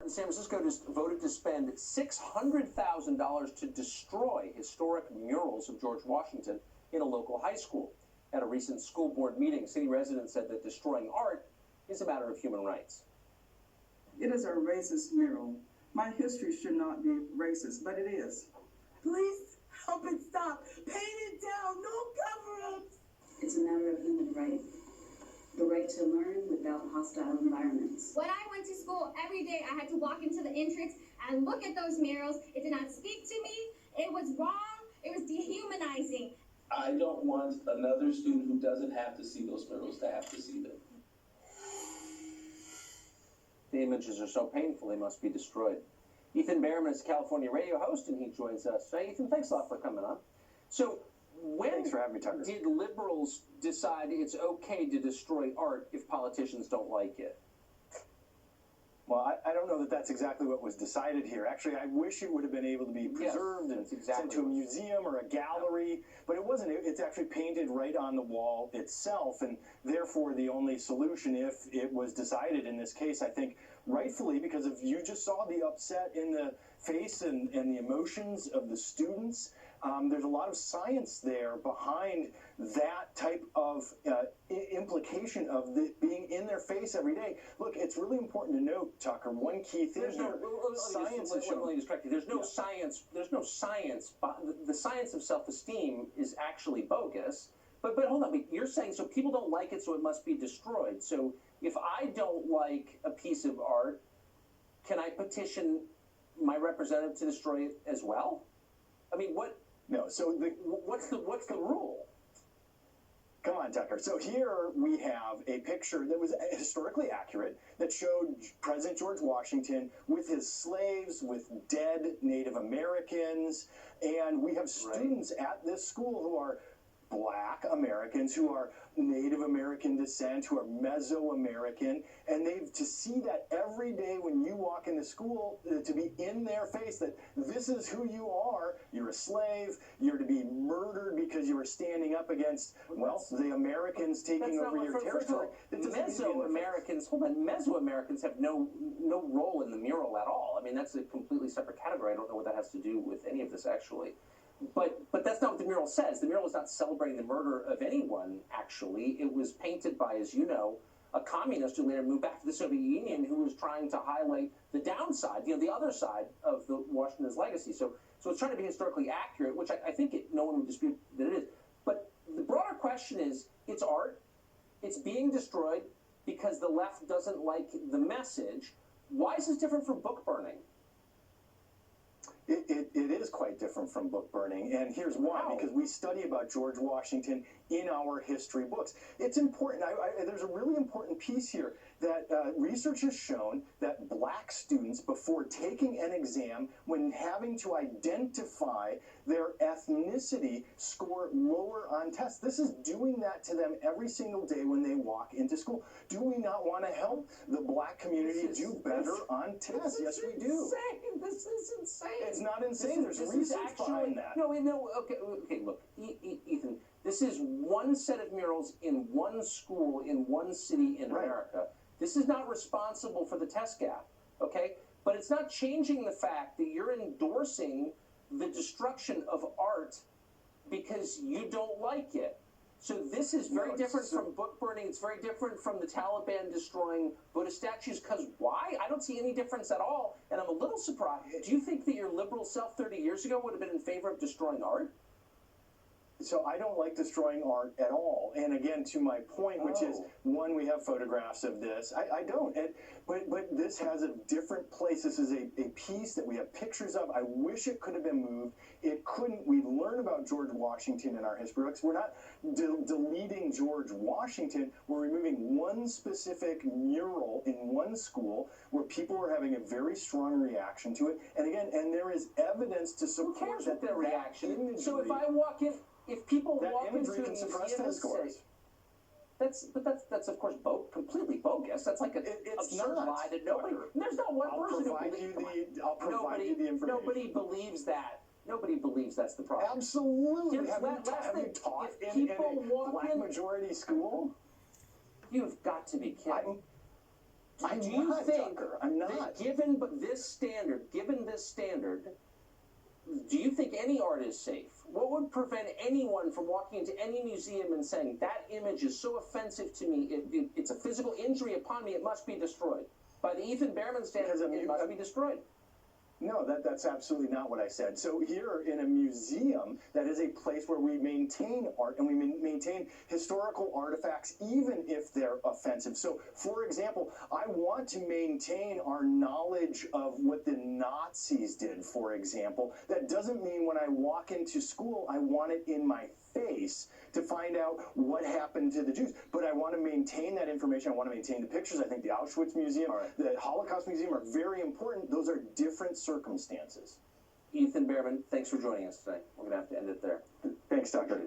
San Francisco just voted to spend $600,000 to destroy historic murals of George Washington in a local high school. At a recent school board meeting, city residents said that destroying art is a matter of human rights. It is a racist mural. My history should not be racist, but it is. Please help it stop. Paint it down. No cover-ups. It's a matter of human right. The right to learn without hostile environments. When I went to school every day, I had to walk into the entrance and look at those murals. It did not speak to me. It was wrong. It was dehumanizing. I don't want another student who doesn't have to see those murals to have to see them. The images are so painful they must be destroyed. Ethan Behrman is a California radio host, and he joins us today. Ethan, thanks a lot for coming on. So, thanks for having me, Tucker. Did liberals decide it's okay to destroy art if politicians don't like it? Well, I don't know that that's exactly what was decided here. Actually, I wish it would have been able to be preserved and sent to a museum or a gallery, but it wasn't. It's actually painted right on the wall itself, and therefore the only solution, if it was decided in this case, I think, rightfully, because if you just saw the upset in the face and the emotions of the students, there's a lot of science there behind that type of implication of being in their face every day. Look, it's really important to note, Tucker, one key thing here. Science is showing. There's no science. There's no science. The science of self-esteem is actually bogus. But hold on. You're saying so people don't like it, so it must be destroyed. So if I don't like a piece of art, can I petition my representative to destroy it as well? I mean, what? No. So what's the rule? Come on, Tucker. So here we have a picture that was historically accurate that showed President George Washington with his slaves, with dead Native Americans, and we have students at this school who are Black Americans, who are Native American descent, who are Mesoamerican, and to see that every day when you walk into school, to be in their face that this is who you are, you're a slave, you're to be murdered because you were standing up against, well, the Americans taking over your territory. Mesoamericans, hold on, Mesoamericans have no role in the mural at all. I mean, that's a completely separate category. I don't know what that has to do with any of this, actually. But that's not what the mural says. The mural is not celebrating the murder of anyone, actually. It was painted by, as you know, a communist who later moved back to the Soviet Union who was trying to highlight the downside, the other side of the Washington's legacy. So it's trying to be historically accurate, which I think no one would dispute that it is. But the broader question is, it's art. It's being destroyed because the left doesn't like the message. Why is this different from book burning? It is quite different from book burning, and here's why. Wow. Because we study about George Washington in our history books. It's important. There's a really important piece here that research has shown that Black students, before taking an exam, when having to identify their ethnicity, score lower on tests. This is doing that to them every single day when they walk into school. Do we not want to help the Black community do better on tests? Yes, we do. This is insane. It's not insane. There's research behind that. No, okay, look, Ethan, this is one set of murals in one school in one city in America. This is not responsible for the test gap, okay? But it's not changing the fact that you're endorsing the destruction of art because you don't like it. So this is very different from book burning. It's very different from the Taliban destroying Buddhist statues. Because why? I don't see any difference at all. And I'm a little surprised. Do you think that your liberal self 30 years ago would have been in favor of destroying art? So I don't like destroying art at all. And again, to my point, which is, one, we have photographs of this. I don't. But this has a different place. This is a piece that we have pictures of. I wish it could have been moved. It couldn't. We learn about George Washington in our history books. We're not deleting George Washington. We're removing one specific mural in one school where people were having a very strong reaction to it. And again, there is evidence to support that reaction. Imagery, so if I walk in, if people walk into a can suppress test scores. That's of course completely bogus. That's like an absurd lie that nobody. There's not one person who believes. I'll provide you the information. Nobody believes that. Nobody believes that's the problem. Absolutely. Have you taught in a Black majority school? You've got to be kidding. I'm Do you not, think Tucker. I'm not. that given this standard, do you think any art is safe? What would prevent anyone from walking into any museum and saying, that image is so offensive to me, it's a physical injury upon me, it must be destroyed? By the Ethan Behrman standard, it must be destroyed. No, that's absolutely not what I said. So here in a museum, that is a place where we maintain art and we maintain historical artifacts, even if they're offensive. So, for example, I want to maintain our knowledge of what the Nazis did, for example. That doesn't mean when I walk into school, I want it in my face to find out what happened to the Jews. But I want to maintain that information. I want to maintain the pictures. I think the Auschwitz Museum, the Holocaust Museum are very important. Those are different circumstances. Ethan Behrman, thanks for joining us today. We're going to have to end it there. Thanks, Tucker.